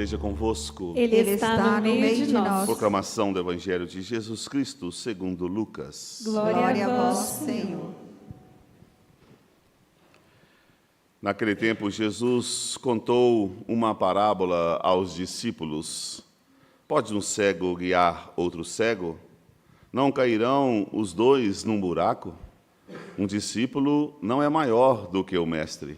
esteja convosco. Ele está no meio de nós. Proclamação do Evangelho de Jesus Cristo segundo Lucas. Glória a vós, Senhor. Naquele tempo, Jesus contou uma parábola aos discípulos. Pode um cego guiar outro cego? Não cairão os dois num buraco? Um discípulo não é maior do que o mestre.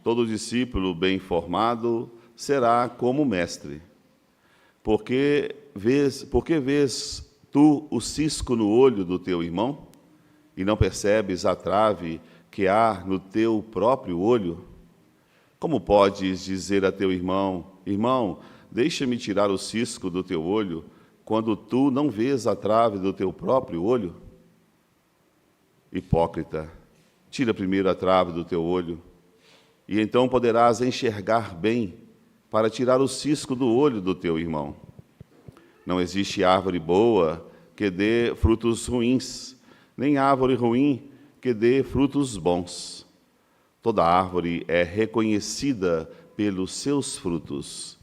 Todo discípulo bem formado será como o mestre. Por que vês tu o cisco no olho do teu irmão e não percebes a trave que há no teu próprio olho? Como podes dizer a teu irmão: irmão, deixa-me tirar o cisco do teu olho, quando tu não vês a trave do teu próprio olho? Hipócrita, tira primeiro a trave do teu olho, e então poderás enxergar bem para tirar o cisco do olho do teu irmão. Não existe árvore boa que dê frutos ruins, nem árvore ruim que dê frutos bons. Toda árvore é reconhecida pelos seus frutos.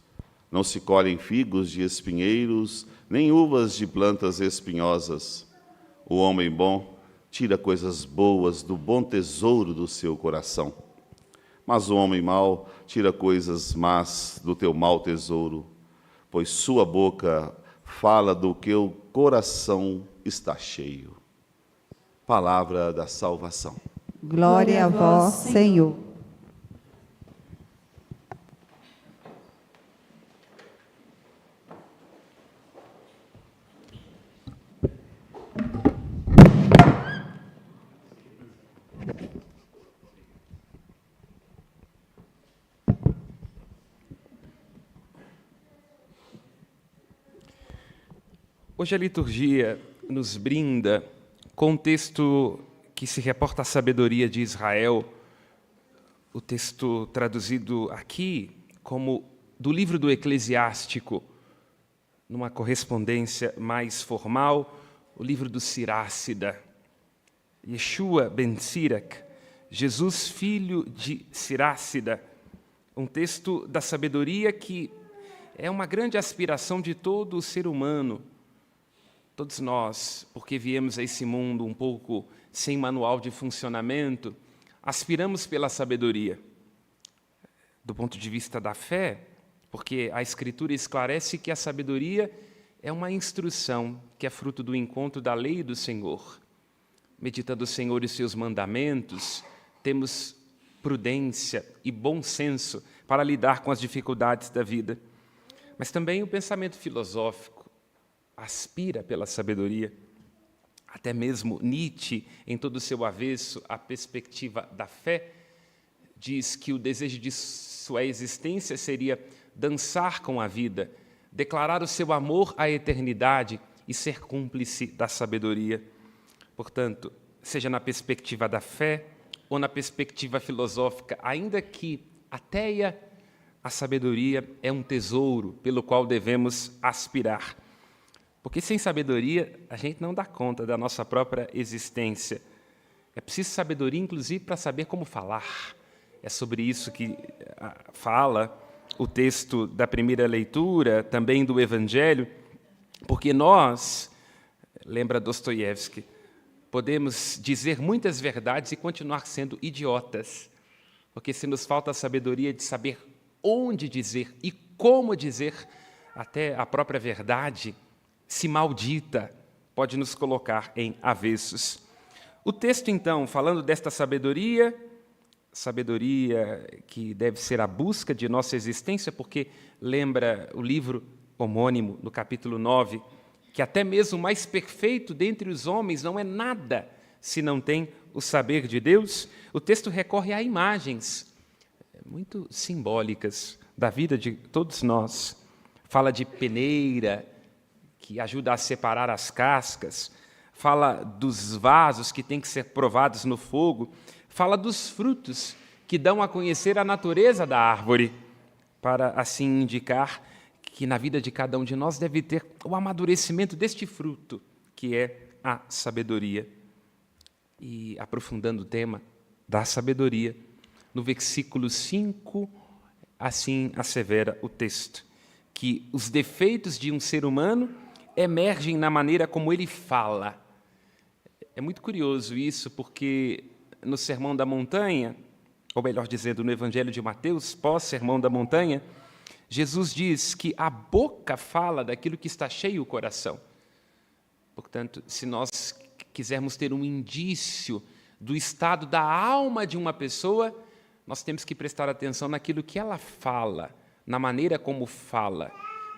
Não se colhem figos de espinheiros, nem uvas de plantas espinhosas. O homem bom tira coisas boas do bom tesouro do seu coração. Mas o homem mau tira coisas más do teu mau tesouro, pois sua boca fala do que o coração está cheio. Palavra da salvação. Glória a vós, Senhor. Hoje a liturgia nos brinda com um texto que se reporta à sabedoria de Israel, o texto traduzido aqui como do livro do Eclesiástico, numa correspondência mais formal, o livro do Sirácida. Yeshua ben Sirak, Jesus filho de Sirácida, um texto da sabedoria que é uma grande aspiração de todo o ser humano. Todos nós, porque viemos a esse mundo um pouco sem manual de funcionamento, aspiramos pela sabedoria. Do ponto de vista da fé, porque a Escritura esclarece que a sabedoria é uma instrução que é fruto do encontro da lei do Senhor. Meditando o Senhor e seus mandamentos, temos prudência e bom senso para lidar com as dificuldades da vida. Mas também o pensamento filosófico aspira pela sabedoria. Até mesmo Nietzsche, em todo o seu avesso à perspectiva da fé, diz que o desejo de sua existência seria dançar com a vida, declarar o seu amor à eternidade e ser cúmplice da sabedoria. Portanto, seja na perspectiva da fé ou na perspectiva filosófica, ainda que ateia, a sabedoria é um tesouro pelo qual devemos aspirar. Porque sem sabedoria, a gente não dá conta da nossa própria existência. É preciso sabedoria, inclusive, para saber como falar. É sobre isso que fala o texto da primeira leitura, também do Evangelho, porque nós, lembra Dostoiévski, podemos dizer muitas verdades e continuar sendo idiotas, porque se nos falta a sabedoria de saber onde dizer e como dizer, até a própria verdade, se maldita, pode nos colocar em avessos. O texto, então, falando desta sabedoria que deve ser a busca de nossa existência, porque lembra o livro homônimo, no capítulo 9, que até mesmo o mais perfeito dentre os homens não é nada se não tem o saber de Deus. O texto recorre a imagens muito simbólicas da vida de todos nós. Fala de peneira, que ajuda a separar as cascas, fala dos vasos que têm que ser provados no fogo, fala dos frutos que dão a conhecer a natureza da árvore, para assim indicar que na vida de cada um de nós deve ter o amadurecimento deste fruto, que é a sabedoria. E aprofundando o tema da sabedoria, no versículo 5, assim assevera o texto: que os defeitos de um ser humano emergem na maneira como ele fala. É muito curioso isso, porque no Sermão da Montanha, ou melhor dizendo, no Evangelho de Mateus, pós-Sermão da Montanha, Jesus diz que a boca fala daquilo que está cheio o coração. Portanto, se nós quisermos ter um indício do estado da alma de uma pessoa, nós temos que prestar atenção naquilo que ela fala, na maneira como fala.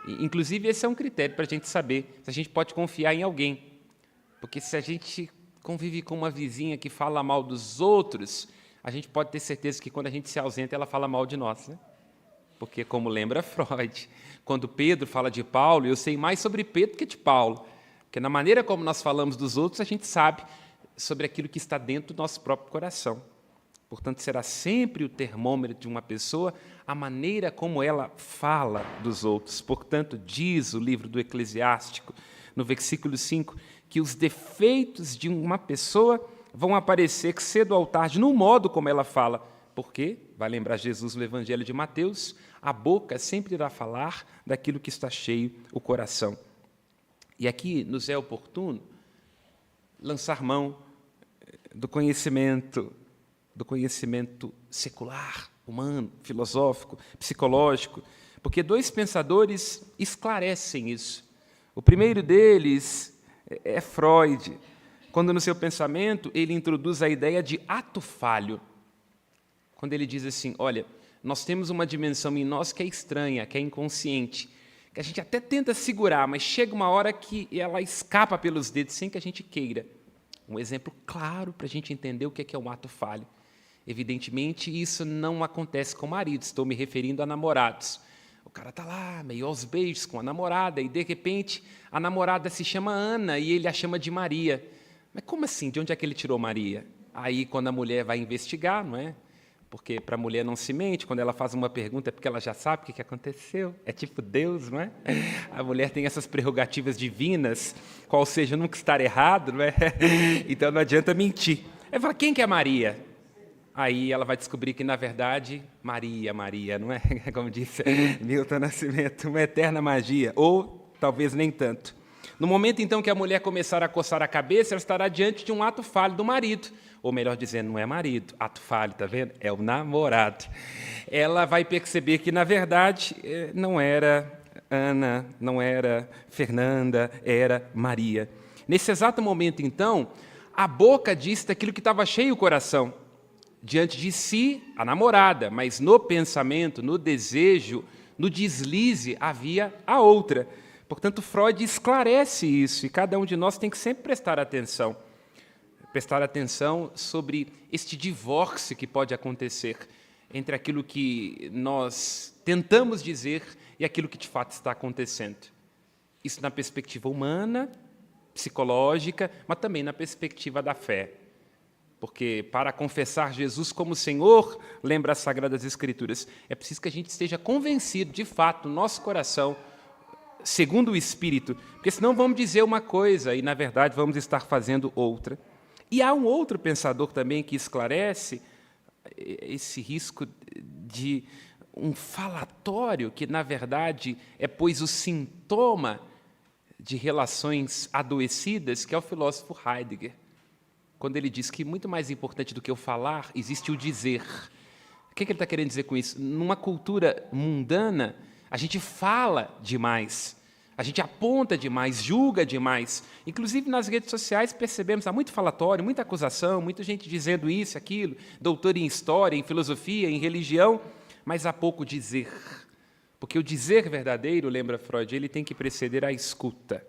Inclusive, esse é um critério para a gente saber se a gente pode confiar em alguém. Porque se a gente convive com uma vizinha que fala mal dos outros, a gente pode ter certeza que quando a gente se ausenta, ela fala mal de nós, né? Porque, como lembra Freud, quando Pedro fala de Paulo, eu sei mais sobre Pedro que de Paulo. Porque na maneira como nós falamos dos outros, a gente sabe sobre aquilo que está dentro do nosso próprio coração. Portanto, será sempre o termômetro de uma pessoa a maneira como ela fala dos outros. Portanto, diz o livro do Eclesiástico, no versículo 5, que os defeitos de uma pessoa vão aparecer cedo ou tarde no modo como ela fala. Porque, vai lembrar Jesus no Evangelho de Mateus, a boca sempre irá falar daquilo que está cheio o coração. E aqui nos é oportuno lançar mão do conhecimento secular, humano, filosófico, psicológico, porque dois pensadores esclarecem isso. O primeiro deles é Freud, quando no seu pensamento ele introduz a ideia de ato falho, quando ele diz assim, olha, nós temos uma dimensão em nós que é estranha, que é inconsciente, que a gente até tenta segurar, mas chega uma hora que ela escapa pelos dedos sem que a gente queira. Um exemplo claro para a gente entender o que é um ato falho. Evidentemente, isso não acontece com maridos, estou me referindo a namorados. O cara está lá, meio aos beijos com a namorada, e, de repente, a namorada se chama Ana e ele a chama de Maria. Mas como assim? De onde é que ele tirou Maria? Aí, quando a mulher vai investigar, não é? Porque para a mulher não se mente, quando ela faz uma pergunta é porque ela já sabe o que aconteceu. É tipo Deus, não é? A mulher tem essas prerrogativas divinas, qual seja, nunca estar errado, não é? Então não adianta mentir. Aí fala, quem que é Maria? Aí ela vai descobrir que, na verdade, Maria, não é? Como disse Milton Nascimento, uma eterna magia, ou talvez nem tanto. No momento, então, que a mulher começar a coçar a cabeça, ela estará diante de um ato falho do marido. Ou, melhor dizendo, não é marido, ato falho, está vendo? É o namorado. Ela vai perceber que, na verdade, não era Ana, não era Fernanda, era Maria. Nesse exato momento, então, a boca disse daquilo que estava cheio o coração. Diante de si, a namorada, mas no pensamento, no desejo, no deslize, havia a outra. Portanto, Freud esclarece isso, e cada um de nós tem que sempre prestar atenção sobre este divórcio que pode acontecer entre aquilo que nós tentamos dizer e aquilo que de fato está acontecendo. Isso na perspectiva humana, psicológica, mas também na perspectiva da fé. Porque para confessar Jesus como Senhor, lembra as Sagradas Escrituras, é preciso que a gente esteja convencido, de fato, no nosso coração, segundo o Espírito, porque senão vamos dizer uma coisa e, na verdade, vamos estar fazendo outra. E há um outro pensador também que esclarece esse risco de um falatório que, na verdade, é, pois, o sintoma de relações adoecidas, que é o filósofo Heidegger, quando ele diz que muito mais importante do que o falar, existe o dizer. O que ele está querendo dizer com isso? Numa cultura mundana, a gente fala demais, a gente aponta demais, julga demais. Inclusive, nas redes sociais, percebemos, há muito falatório, muita acusação, muita gente dizendo isso, aquilo, doutor em história, em filosofia, em religião, mas há pouco dizer. Porque o dizer verdadeiro, lembra Freud, ele tem que preceder a escuta.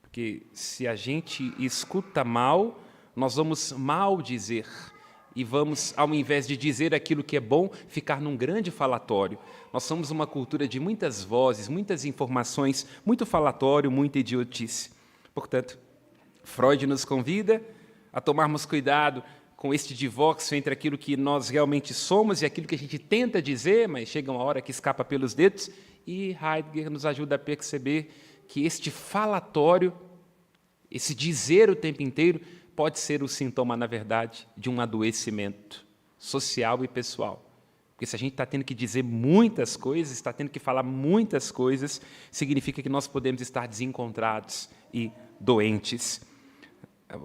Porque se a gente escuta mal, nós vamos mal dizer e vamos, ao invés de dizer aquilo que é bom, ficar num grande falatório. Nós somos uma cultura de muitas vozes, muitas informações, muito falatório, muita idiotice. Portanto, Freud nos convida a tomarmos cuidado com este divórcio entre aquilo que nós realmente somos e aquilo que a gente tenta dizer, mas chega uma hora que escapa pelos dedos, e Heidegger nos ajuda a perceber que este falatório, esse dizer o tempo inteiro, pode ser o sintoma, na verdade, de um adoecimento social e pessoal. Porque se a gente está tendo que dizer muitas coisas, está tendo que falar muitas coisas, significa que nós podemos estar desencontrados e doentes.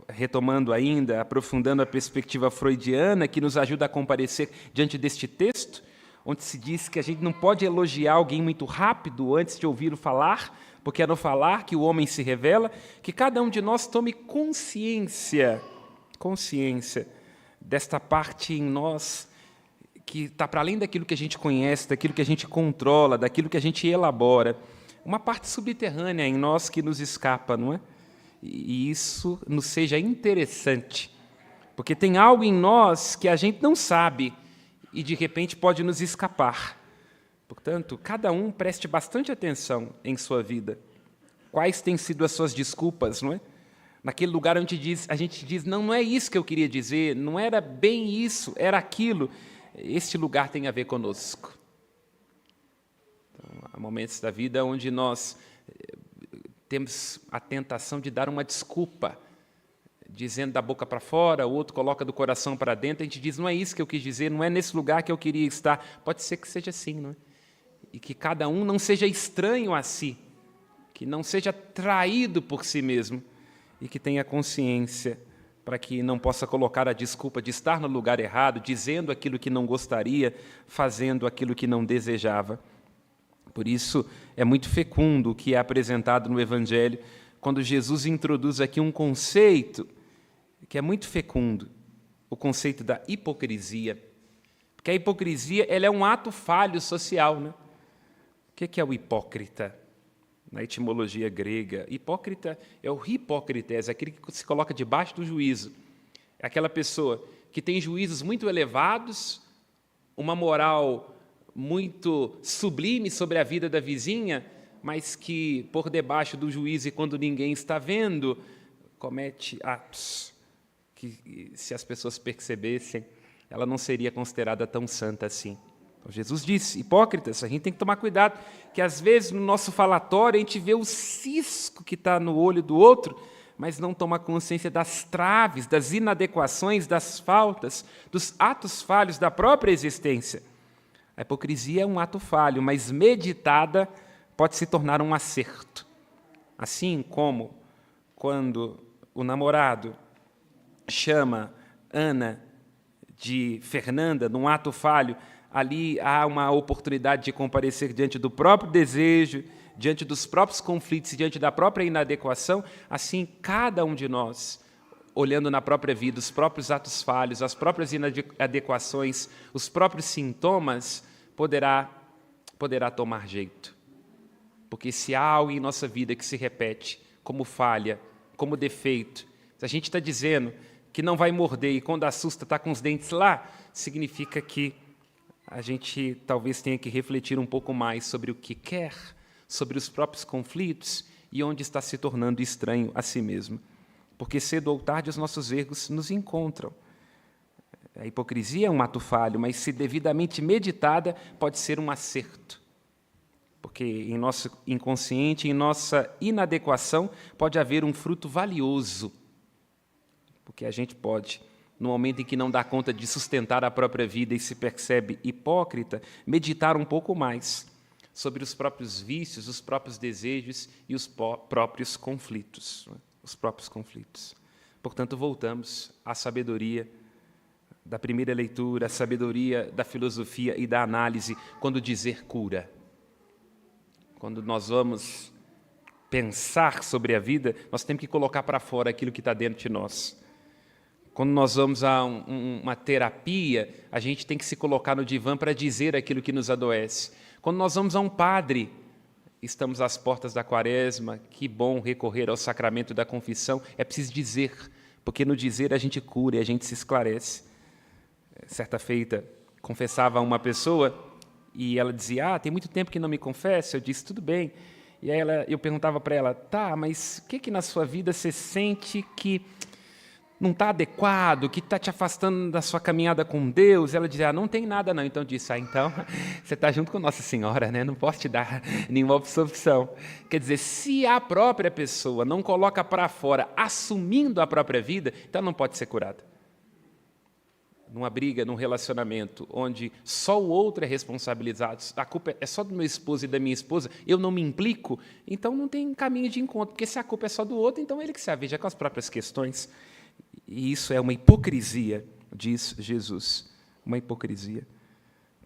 Retomando ainda, aprofundando a perspectiva freudiana, que nos ajuda a comparecer diante deste texto, onde se diz que a gente não pode elogiar alguém muito rápido antes de ouvi-lo falar, porque é no falar que o homem se revela, que cada um de nós tome consciência desta parte em nós que está para além daquilo que a gente conhece, daquilo que a gente controla, daquilo que a gente elabora. Uma parte subterrânea em nós que nos escapa, não é? E isso nos seja interessante, porque tem algo em nós que a gente não sabe e, de repente, pode nos escapar. Portanto, cada um preste bastante atenção em sua vida. Quais têm sido as suas desculpas, não é? Naquele lugar onde a gente diz, não é isso que eu queria dizer, não era bem isso, era aquilo. Este lugar tem a ver conosco. Então, há momentos da vida onde nós temos a tentação de dar uma desculpa, dizendo da boca para fora, o outro coloca do coração para dentro, a gente diz, não é isso que eu quis dizer, não é nesse lugar que eu queria estar. Pode ser que seja assim, não é? E que cada um não seja estranho a si, que não seja traído por si mesmo, e que tenha consciência para que não possa colocar a desculpa de estar no lugar errado, dizendo aquilo que não gostaria, fazendo aquilo que não desejava. Por isso, é muito fecundo o que é apresentado no Evangelho, quando Jesus introduz aqui um conceito que é muito fecundo, o conceito da hipocrisia. Porque a hipocrisia ela é um ato falho social, né? O que é o hipócrita? Na etimologia grega, hipócrita é o hipócrites, aquele que se coloca debaixo do juízo. É aquela pessoa que tem juízos muito elevados, uma moral muito sublime sobre a vida da vizinha, mas que, por debaixo do juízo e quando ninguém está vendo, comete atos que, se as pessoas percebessem, ela não seria considerada tão santa assim. Então, Jesus disse, hipócritas, a gente tem que tomar cuidado, que às vezes no nosso falatório a gente vê o cisco que está no olho do outro, mas não toma consciência das traves, das inadequações, das faltas, dos atos falhos da própria existência. A hipocrisia é um ato falho, mas meditada pode se tornar um acerto. Assim como quando o namorado chama Ana de Fernanda, num ato falho, ali há uma oportunidade de comparecer diante do próprio desejo, diante dos próprios conflitos, diante da própria inadequação. Assim, cada um de nós, olhando na própria vida, os próprios atos falhos, as próprias inadequações, os próprios sintomas, poderá tomar jeito. Porque se há algo em nossa vida que se repete como falha, como defeito, se a gente está dizendo que não vai morder e quando assusta está com os dentes lá, significa que a gente talvez tenha que refletir um pouco mais sobre o que quer, sobre os próprios conflitos e onde está se tornando estranho a si mesmo. Porque cedo ou tarde os nossos erros nos encontram. A hipocrisia é um ato falho, mas se devidamente meditada, pode ser um acerto. Porque em nosso inconsciente, em nossa inadequação, pode haver um fruto valioso. Porque a gente pode, no momento em que não dá conta de sustentar a própria vida e se percebe hipócrita, meditar um pouco mais sobre os próprios vícios, os próprios desejos e os próprios conflitos. Portanto, voltamos à sabedoria da primeira leitura, à sabedoria da filosofia e da análise, quando dizer cura. Quando nós vamos pensar sobre a vida, nós temos que colocar para fora aquilo que está dentro de nós. Quando nós vamos a uma terapia, a gente tem que se colocar no divã para dizer aquilo que nos adoece. Quando nós vamos a um padre, estamos às portas da quaresma, que bom recorrer ao sacramento da confissão, é preciso dizer, porque no dizer a gente cura e a gente se esclarece. Certa feita, confessava a uma pessoa e ela dizia, tem muito tempo que não me confesso. Eu disse, tudo bem. E aí eu perguntava para ela, tá, mas o que na sua vida você sente que não está adequado, que está te afastando da sua caminhada com Deus? Ela dizia, não tem nada não. Então eu disse, então você está junto com Nossa Senhora, né? Não posso te dar nenhuma absolvição. Quer dizer, se a própria pessoa não coloca para fora, assumindo a própria vida, então não pode ser curada. numa briga, num relacionamento, onde só o outro é responsabilizado, a culpa é só do meu esposo e da minha esposa, eu não me implico, então não tem caminho de encontro, porque se a culpa é só do outro, então ele que se aveja com as próprias questões. E isso é uma hipocrisia, diz Jesus, uma hipocrisia.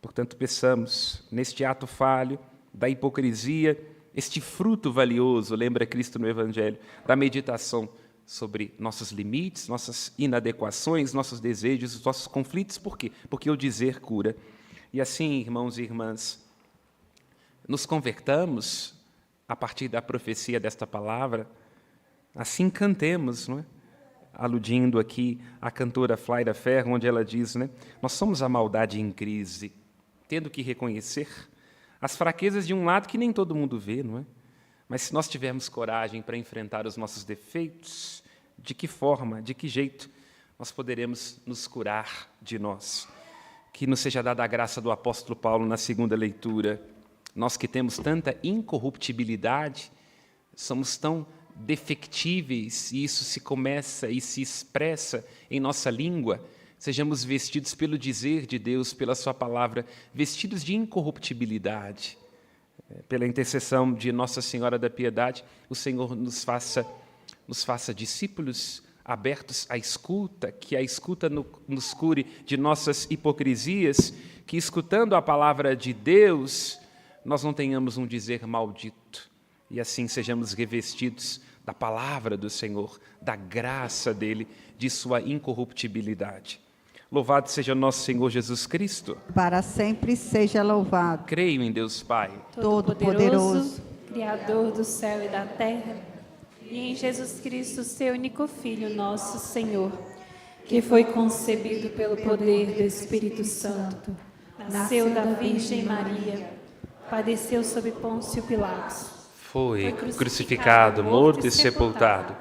Portanto, peçamos, neste ato falho da hipocrisia, este fruto valioso, lembra Cristo no Evangelho, da meditação sobre nossos limites, nossas inadequações, nossos desejos, nossos conflitos. Por quê? Porque o dizer cura. E assim, irmãos e irmãs, nos convertamos a partir da profecia desta palavra, assim cantemos, não é? Aludindo aqui à cantora Flaira Ferro, onde ela diz, né, nós somos a maldade em crise, tendo que reconhecer as fraquezas de um lado que nem todo mundo vê, não é? Mas se nós tivermos coragem para enfrentar os nossos defeitos, de que forma, de que jeito nós poderemos nos curar de nós? Que nos seja dada a graça do apóstolo Paulo na segunda leitura. Nós que temos tanta incorruptibilidade, somos tão defectíveis, e isso se começa e se expressa em nossa língua, sejamos vestidos pelo dizer de Deus, pela sua palavra, vestidos de incorruptibilidade. Pela intercessão de Nossa Senhora da Piedade, o Senhor nos faça discípulos abertos à escuta, que a escuta nos cure de nossas hipocrisias, que, escutando a palavra de Deus, nós não tenhamos um dizer maldito, e assim sejamos revestidos da palavra do Senhor, da graça dEle, de sua incorruptibilidade. Louvado seja nosso Senhor Jesus Cristo. Para sempre seja louvado. Creio em Deus Pai, Todo-Poderoso, Criador do céu e da terra, e em Jesus Cristo, seu único Filho, nosso Senhor, que foi concebido pelo poder do Espírito Santo, nasceu da Virgem Maria, padeceu sob Pôncio Pilatos, foi crucificado, morto e sepultado,